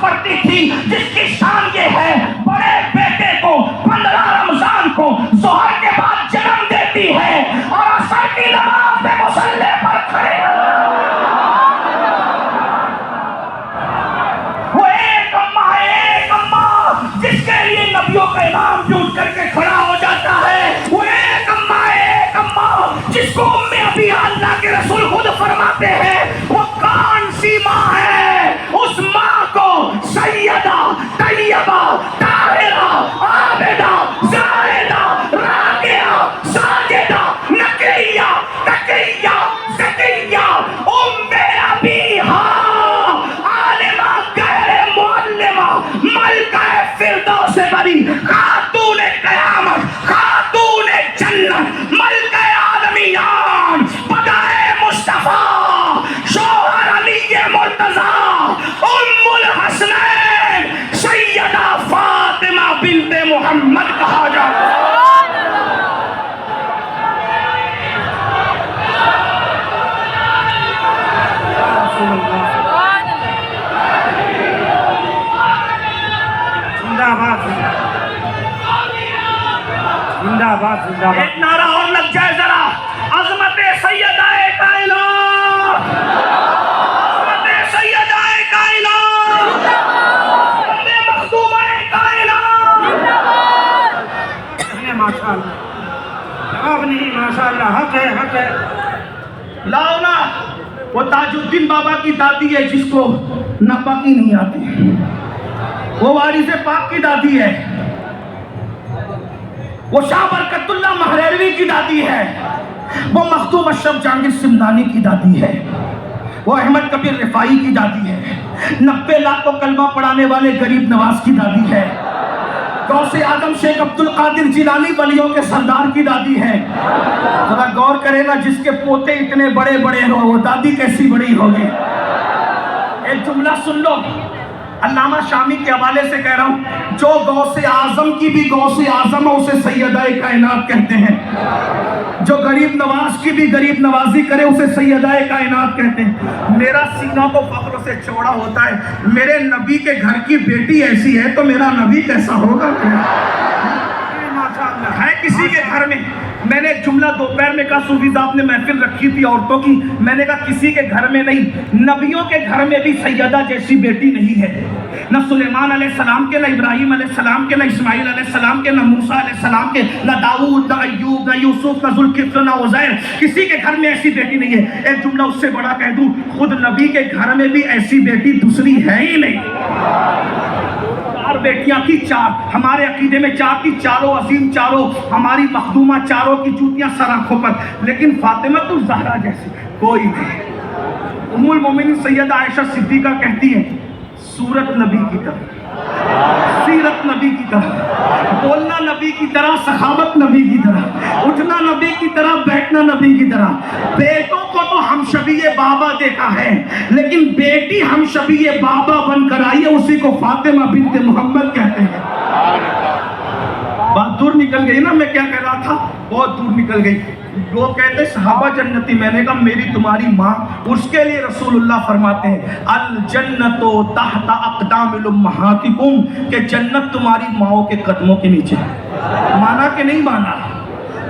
پڑھتی تھی جس کی شان یہ ہے بڑے بیٹے کو 15 رمضان کو ظہر کے بعد جنم دیتی ہے اور عصر کی نماز میں مصلی پر کھڑے وہ ایک اماں جس کے لیے نبیوں کا امام بھی اٹھ کر کے کھڑا ہو جاتا ہے، وہ ایک اماں جس کو ابھی اللہ کے رسول خود فرماتے ہیں وہ کون سی ماں ہے؟ اس ماں کو سیدہ طیبہ طاہرہ عابدہ زاہدہ راکعہ ساجدہ نقیہ تقیہ زکیہ ام ابیہا عالمہ غیر معلمہ ملکہ فردوس بری خاتون قیامت خاتون جنت ملکہ عالمیان بدائے مصطفیٰ شوہر علی مرتضیٰ ام الحسنین سیدہ فاطمہ بنت محمد کہا جاتا ہے۔ ایک نعرہ اور لگ جائے ذرا، عظمت سیدہ کائنات، عظمت سیدہ کائنات، عظمت مخدومہ کائنات۔ ماشاءاللہ جواب نہیں، ماشاءاللہ حق ہے۔ لاؤ نا وہ تاج الدین بابا کی دادی ہے جس کو ناپاکی نہیں آتی، وہ وارث پاک کی دادی ہے، وہ شاہ برکت اللہ مہریروی کی دادی ہے، وہ مخدوم اشرف جہانگیر سمدانی کی دادی ہے، وہ احمد کبیر رفاعی کی دادی ہے، 90 لاکھ کو کلمہ پڑھانے والے غریب نواز کی دادی ہے، غوث اعظم شیخ عبد القادر جیلانی ولیوں کے سردار کی دادی ہے۔ ذرا غور کرے نا، جس کے پوتے اتنے بڑے بڑے ہو وہ دادی کیسی بڑی ہوگی۔ ایک جملہ سن لو، علامہ شامی کے حوالے سے کہہ رہا ہوں، جو غوث اعظم کی بھی غوث اعظم ہے اسے سیدہ کائنات کہتے ہیں، جو غریب نواز کی بھی غریب نوازی کرے اسے سیدہ کائنات کہتے ہیں۔ میرا سینہ کو فخر سے چوڑا ہوتا ہے، میرے نبی کے گھر کی بیٹی ایسی ہے تو میرا نبی کیسا ہوگا؟ ہے کسی کے گھر میں نے جملہ دوپہر میں کہا، صوفی صاحب نے محفل رکھی تھی عورتوں کی، میں نے کہا کسی کے گھر میں نہیں، نبیوں کے گھر میں بھی سیدہ جیسی بیٹی نہیں ہے، نہ سلیمان علیہ السلام کے، نہ ابراہیم علیہ السلام کے، نہ اسماعیل علیہ السلام کے، نہ موسیٰ علیہ السلام کے، نہ داؤد، نہ ایوب، نہ یوسف، نہ ذوالکفل، نہ عزیر، کسی کے گھر میں ایسی بیٹی نہیں ہے۔ ایک جملہ اس سے بڑا کہہ دوں، خود نبی کے گھر میں بھی ایسی بیٹی دوسری ہے ہی نہیں۔ 4 بیٹیاں کی 4، ہمارے عقیدے میں 4 کی چاروں عظیم، چاروں ہماری مخدومہ، چاروں کی جوتیاں سر آنکھوں پر، لیکن فاطمہ تو زہرا جیسی کوئی نہیں۔ ام المومنین سیدہ عائشہ صدیقہ کہتی ہیں، صورت نبی کی طرح، سیرت نبی کی طرح، بولنا نبی کی طرح، سخاوت نبی کی طرح، اٹھنا نبی کی طرح، بیٹھنا نبی کی طرح۔ بیٹوں کو تو ہم شبیہ بابا دیکھا ہے، لیکن بیٹی ہم شبیہ بابا بن کر آئی ہے، اسی کو فاطمہ بنت محمد کہتے ہیں۔ بات دور نکل گئی نا، میں کیا کہہ رہا تھا، بہت دور نکل گئی۔ وہ کہتے صحابہ جنتی، میں نے کہا میری تمہاری ماں، اس کے لیے رسول اللہ فرماتے ہیں الجنت تحت اقدام الامہاتکم، کہ جنت تمہاری ماؤں کے قدموں کے نیچے۔ مانا کہ نہیں مانا؟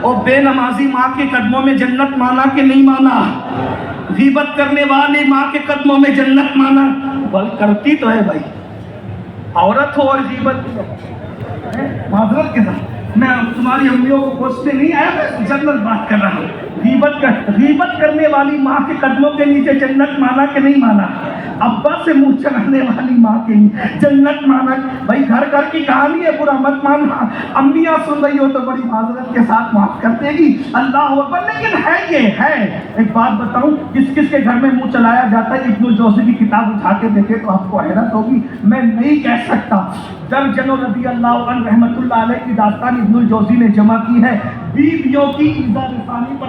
اور بے نمازی ماں کے قدموں میں جنت مانا کہ نہیں مانا؟ غیبت کرنے والی ماں کے قدموں میں جنت مانا؟ بل کرتی تو ہے بھائی، عورت ہو اور غیبت، معذرت کے ساتھ میں تمہاری امیوں کو پوچھتے نہیں آیا، میں جنت بات کر رہا ہوں۔ غیبت کرنے والی ماں کے قدموں کے نیچے جنت مانا کہ نہیں مانا؟ ابا سے منہ چلانے والی ماں کے لیے جنت مانا؟ بھائی گھر گھر کی کہانی ہے، برا مت ماننا۔ امیاں سن رہی ہو تو بڑی معذرت کے ساتھ معاف کر دے گی، اللہ اکبر۔ لیکن ہے یہ ہے، ایک بات بتاؤں، کس کس کے گھر میں منہ چلایا جاتا ہے؟ ابن الجوزی کی کتاب اٹھا کے دیکھے تو آپ کو حیرت ہوگی، میں نہیں کہہ سکتا۔ درجن رضی اللہ عنہ رحمت اللہ علیہ کی داستان ابن الجوزی نے جمع کی ہے، بیویوں کی ایذا رسانی پر